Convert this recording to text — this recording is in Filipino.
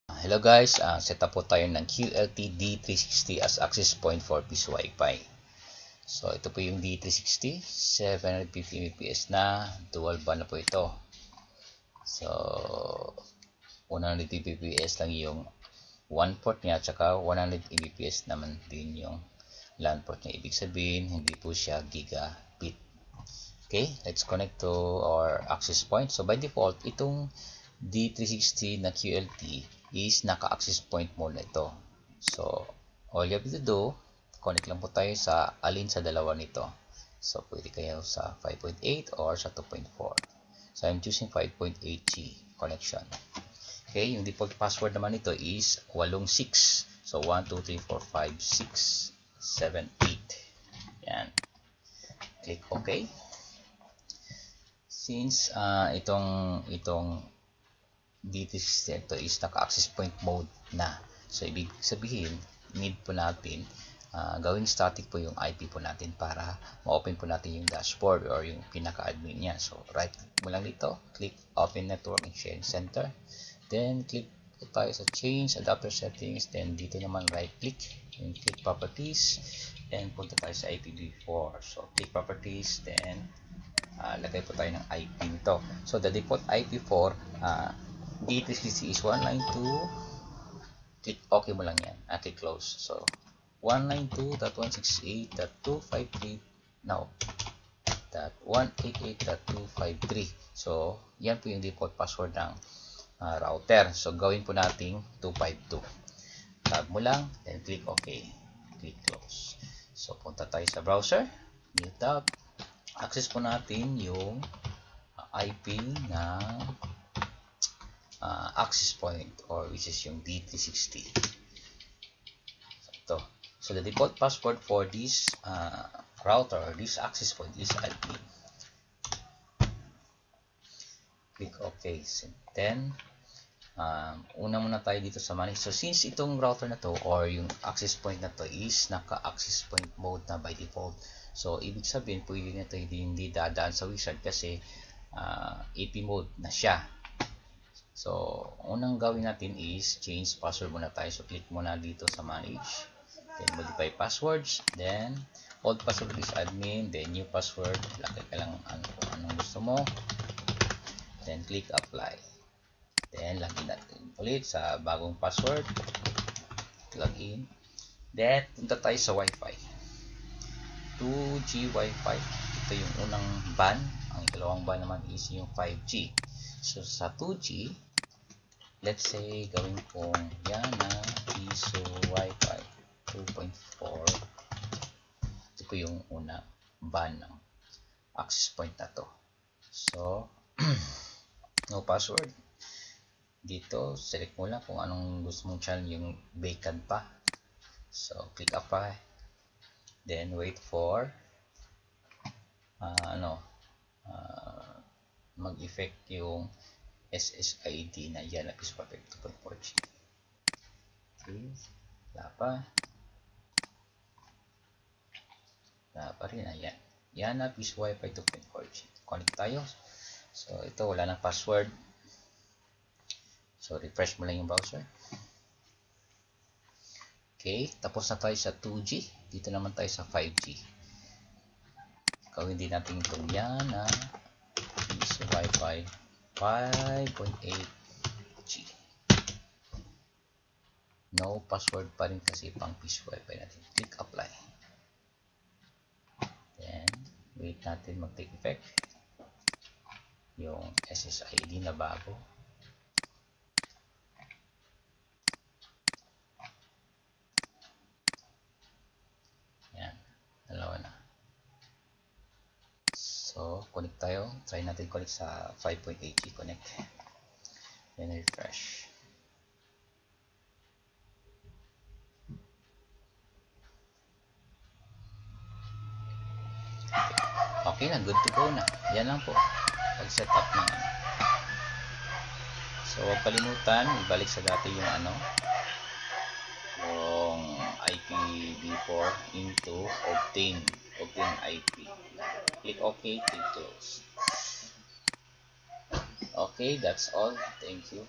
Hello guys, set up po tayo ng QLT D360 as access point for Peace Wi-Fi. So ito po yung D360, 750 Mbps na, dual band na po ito. So 100 Mbps lang yung one port niya, tsaka 100 Mbps naman din yung LAN port niya. Ibig sabihin, hindi po siya gigabit. Okay, let's connect to our access point. So by default, itong D360 na QLT is naka-access point mode na ito. So all you have to do, connect lang po tayo sa alin sa dalawa nito. So pwede kayo sa 5.8 or sa 2.4. So I'm choosing 5.8G connection. Okay, yung default password naman nito is 86. So 1, 2, 3, 4, 5, 6, 7, 8. Yan. Click OK. Since itong D360 ito is naka-access point mode na. So ibig sabihin, need po natin gawing static po yung IP po natin para ma-open po natin yung dashboard or yung pinaka-admin niya. So right click mo lang dito, click Open Network and Sharing Center. Then click po tayo sa Change Adapter Settings. Then dito naman right click, yung click Properties. Then punta tayo sa IPv4. So click Properties, then lagay po tayo ng IP nito. So the default IP for D360 is 192. Click OK mo lang yan. Click close. So 192.168.253 no. .188.253. So yan po yung default password ng router. So gawin po nating 252. Tab mo lang, then click OK. Click close. So punta tayo sa browser, new tab. Access po natin yung IP ng access point or which is yung D360. So the default password for this router or this access point is admin. Click OK. Then una muna tayo dito sa manage. So since itong router na to or yung access point na to is naka-access point mode na by default, so ibig sabihin pwede na ito hindi dadaan sa wizard kasi AP mode na siya. So unang gawin natin is change password muna tayo. So click muna dito sa manage, then modify passwords, then old password is admin, then new password lagay ka lang anong gusto mo, then click apply. Then login natin ulit sa bagong password, login. Then punta tayo sa Wi-Fi, 2G Wi-Fi. Ito yung unang band. Ang ikalawang band naman is yung 5G. So sa 2G, let's say gawin kong Yana Piso Wi-Fi 2.4. Ito po yung unang band ng access point na to. So no password. Dito, select mo lang kung anong gusto mong channel, yung vacant pa. So, click apply. Then, wait for mag-effect yung SSID na Yana Piso Wi-Fi 2.4G. Okay, wala pa. Wala pa rin, ayan. Yana Piso Wi-Fi 2.4G. Connect tayo. So, ito, wala ng password. So, refresh mo lang yung browser. Okay, tapos na tayo sa 2G. Dito naman tayo sa 5G. Gawin din natin itong Yana Piso Wi-Fi 5.8G. No password pa rin kasi pang Piso Wi-Fi natin. Click apply. Then, wait natin mag-take effect yung SSID na bago. Dalawa na. So, connect tayo. Try natin connect sa 5.8G connect. Then refresh. Okay na, good to go na. Yan lang po. Pag-set up ng So, huwag kalimutan, ibalik sa dati yung yung IPv4 into obtain IP. Click OK, click close. Okay, that's all. Thank you.